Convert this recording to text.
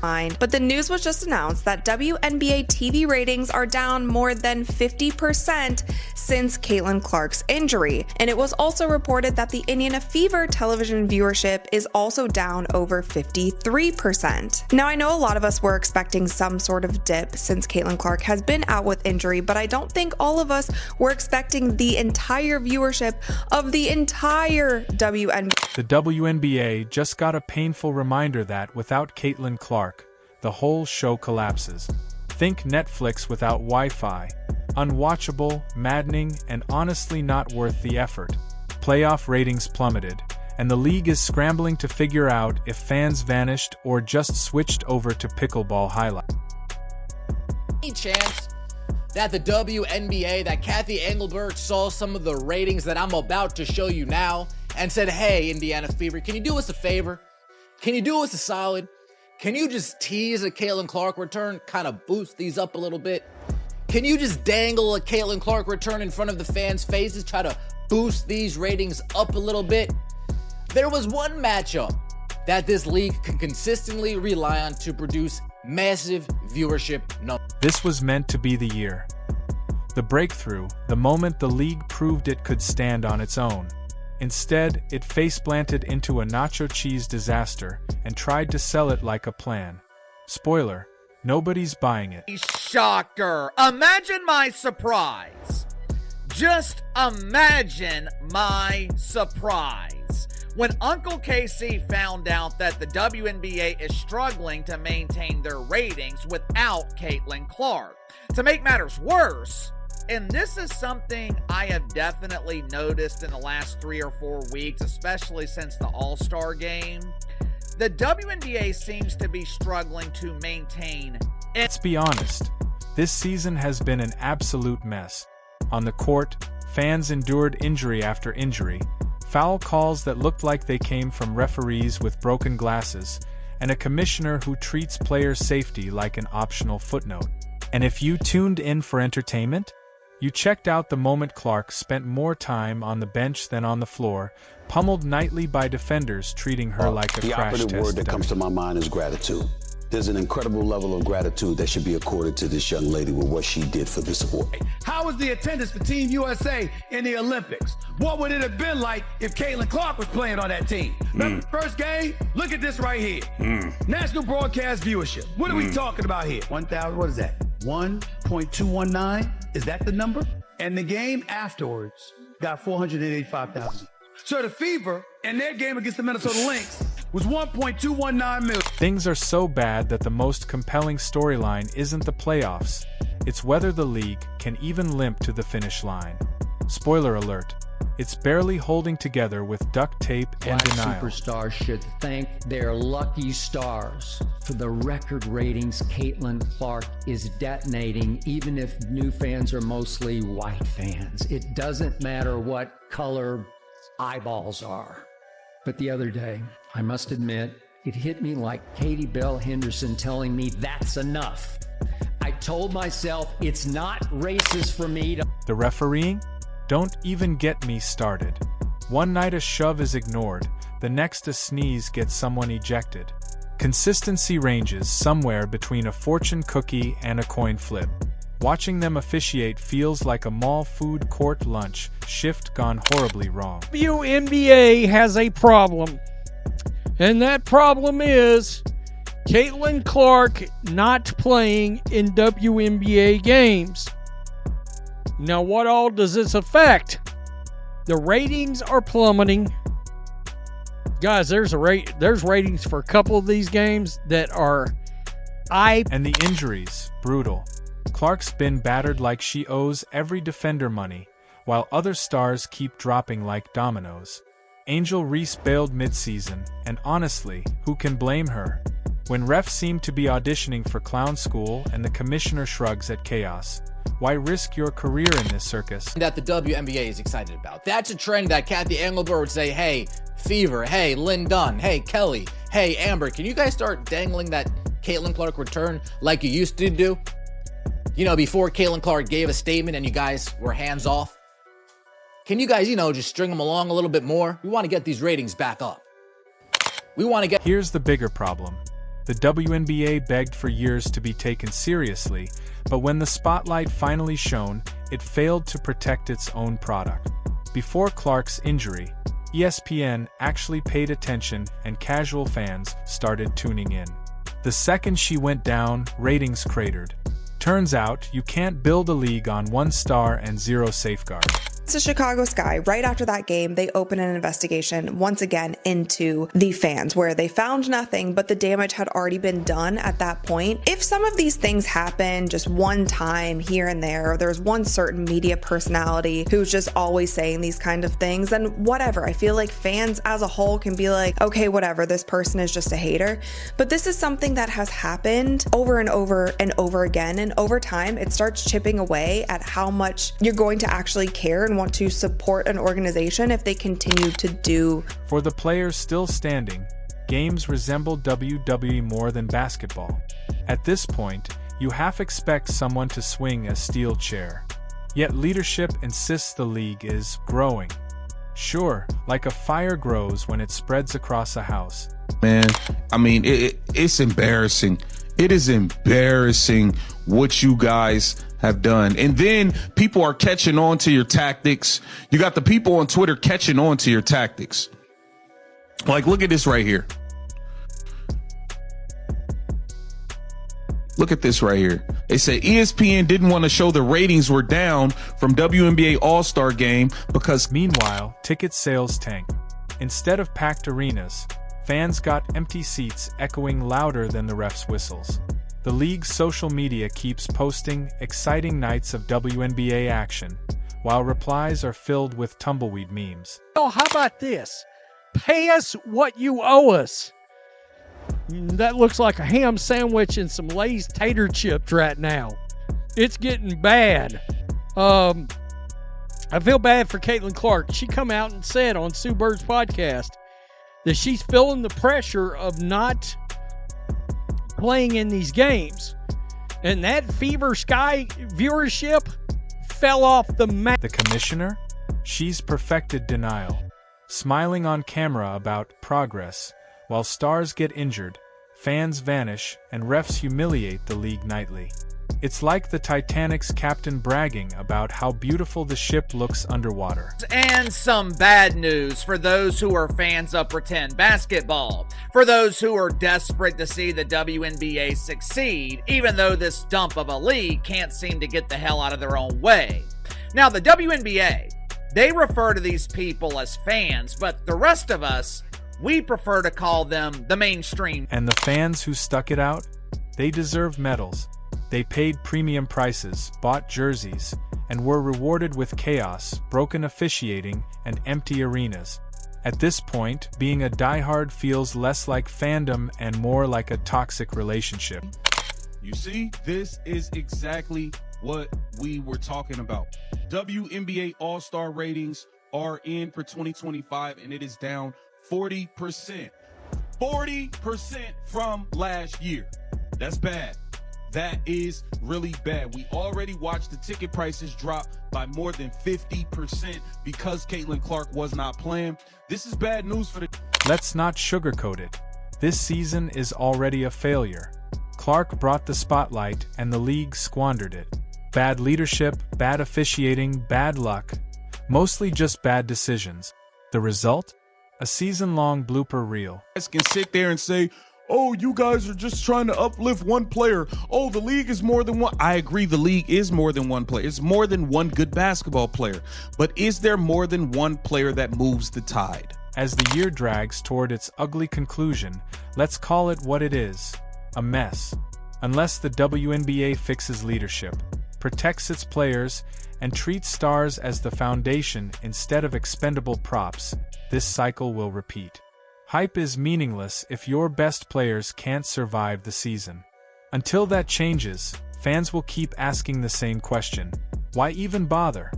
But the news was just announced that WNBA TV ratings are down more than 50% since Caitlin Clark's injury. And it was also reported that the Indiana Fever television viewership is also down over 53%. Now, I know a lot of us were expecting some sort of dip since Caitlin Clark has been out with injury, but I don't think all of us were expecting the entire viewership of the entire WNBA. The WNBA just got a painful reminder that without Caitlin Clark, the whole show collapses. Think Netflix without Wi-Fi. Unwatchable, maddening, and honestly not worth the effort. Playoff ratings plummeted, and the league is scrambling to figure out if fans vanished or just switched over to pickleball highlights. Any chance that the WNBA, that Kathy Engelbert saw some of the ratings that I'm about to show you now and said, hey, Indiana Fever, can you do us a favor? Can you do us a solid? Can you just tease a Caitlin Clark return, kind of boost these up a little bit? Can you just dangle a Caitlin Clark return in front of the fans' faces, try to boost these ratings up a little bit? There was one matchup that this league can consistently rely on to produce massive viewership numbers. This was meant to be the year. The breakthrough, the moment the league proved it could stand on its own. Instead, it face-planted into a nacho cheese disaster and tried to sell it like a plan. Spoiler, nobody's buying it. Shocker! Imagine my surprise. Just imagine my surprise when Uncle Casey found out that the WNBA is struggling to maintain their ratings without Caitlin Clark. To make matters worse, and this is something I have definitely noticed in the last 3 or 4 weeks, especially since the All-Star game, the WNBA seems to be struggling to maintain. Let's be honest, this season has been an absolute mess. On the court, fans endured injury after injury, foul calls that looked like they came from referees with broken glasses, and a commissioner who treats player safety like an optional footnote. And if you tuned in for entertainment, you checked out the moment Clark spent more time on the bench than on the floor, pummeled nightly by defenders treating her like a crash test dummy. The operative word that comes to my mind is gratitude. There's an incredible level of gratitude that should be accorded to this young lady with what she did for the sport. How was the attendance for Team USA in the Olympics? What would it have been like if Caitlin Clark was playing on that team? Remember the first game? Look at this right here. National broadcast viewership. What are we talking about here? 1,000, what is that? 1.219? Is that the number? And the game afterwards got 485,000. So the Fever in their game against the Minnesota Lynx was 1.219 million. Things are so bad that the most compelling storyline isn't the playoffs. It's whether the league can even limp to the finish line. Spoiler alert, it's barely holding together with duct tape and denial. Superstars should thank their lucky stars for the record ratings Caitlin Clark is detonating, even if new fans are mostly white fans. It doesn't matter what color eyeballs are. But the other day, I must admit, it hit me like Katie Bell Henderson telling me that's enough. I told myself it's not racist for me to... The refereeing? Don't even get me started. One night a shove is ignored, the next a sneeze gets someone ejected. Consistency ranges somewhere between a fortune cookie and a coin flip. Watching them officiate feels like a mall food court lunch shift gone horribly wrong. WNBA has a problem, and that problem is Caitlin Clark not playing in WNBA games. Now, what all does this affect? The ratings are plummeting. Guys, there's ratings for a couple of these games that are And the injuries, brutal. Clark's been battered like she owes every defender money, while other stars keep dropping like dominoes. Angel Reese bailed mid-season, and honestly, who can blame her? When refs seem to be auditioning for clown school and the commissioner shrugs at chaos, why risk your career in this circus? That the WNBA is excited about. That's a trend that Kathy Engelbert would say, hey, Fever, hey, Lynn Dunn, hey, Kelly, hey, Amber, can you guys start dangling that Caitlin Clark return like you used to do? You know, before Caitlin Clark gave a statement and you guys were hands off. Can you guys, just string them along a little bit more? We want to get these ratings back up. We want to get... Here's the bigger problem. The WNBA begged for years to be taken seriously, but when the spotlight finally shone, it failed to protect its own product. Before Clark's injury, ESPN actually paid attention and casual fans started tuning in. The second she went down, ratings cratered. Turns out, you can't build a league on 1 star and 0 safeguards. To Chicago Sky, right after that game, they opened an investigation once again into the fans, where they found nothing, but the damage had already been done at that point. If some of these things happen just one time here and there, or there's one certain media personality who's just always saying these kind of things, then whatever. I feel like fans as a whole can be like, okay, whatever, this person is just a hater. But this is something that has happened over and over and over again, and over time, it starts chipping away at how much you're going to actually care and want to support an organization if they continue to do. For the players still standing, games resemble WWE more than basketball. At this point, you half expect someone to swing a steel chair. Yet leadership insists the league is growing. Sure, like a fire grows when it spreads across a house. Man, I mean, it's embarrassing. It is embarrassing what you guys have done. And then people are catching on to your tactics. You got the people on Twitter catching on to your tactics. Like, look at this right here. Look at this right here. They say ESPN didn't want to show the ratings were down from WNBA All-Star Game because... Meanwhile, ticket sales tanked. Instead of packed arenas, fans got empty seats echoing louder than the refs' whistles. The league's social media keeps posting exciting nights of WNBA action, while replies are filled with tumbleweed memes. Oh, how about this? Pay us what you owe us. That looks like a ham sandwich and some Lay's tater chips right now. It's getting bad. I feel bad for Caitlin Clark. She come out and said on Sue Bird's podcast that she's feeling the pressure of not playing in these games. And that Fever Sky viewership fell off the map. The commissioner? She's perfected denial, smiling on camera about progress. While stars get injured, fans vanish, and refs humiliate the league nightly. It's like the Titanic's captain bragging about how beautiful the ship looks underwater. And some bad news for those who are fans of pretend basketball. For those who are desperate to see the WNBA succeed, even though this dump of a league can't seem to get the hell out of their own way. Now, the WNBA, they refer to these people as fans, but the rest of us, we prefer to call them the mainstream. And the fans who stuck it out? They deserve medals. They paid premium prices, bought jerseys, and were rewarded with chaos, broken officiating, and empty arenas. At this point, being a diehard feels less like fandom and more like a toxic relationship. You see, this is exactly what we were talking about. WNBA All-Star ratings are in for 2025, and it is down 40%. 40% from last year. That's bad. That is really bad. We already watched the ticket prices drop by more than 50% because Caitlin Clark was not playing. This is bad news for the... Let's not sugarcoat it. This season is already a failure. Clark brought the spotlight and the league squandered it. Bad leadership, bad officiating, bad luck. Mostly just bad decisions. The result? A season-long blooper reel. You guys can sit there and say, oh, you guys are just trying to uplift one player. Oh, the league is more than one. I agree, the league is more than one player. It's more than one good basketball player. But is there more than one player that moves the tide? As the year drags toward its ugly conclusion, let's call it what it is: a mess. Unless the WNBA fixes leadership, protects its players, and treats stars as the foundation instead of expendable props, this cycle will repeat. Hype is meaningless if your best players can't survive the season. Until that changes, fans will keep asking the same question: why even bother?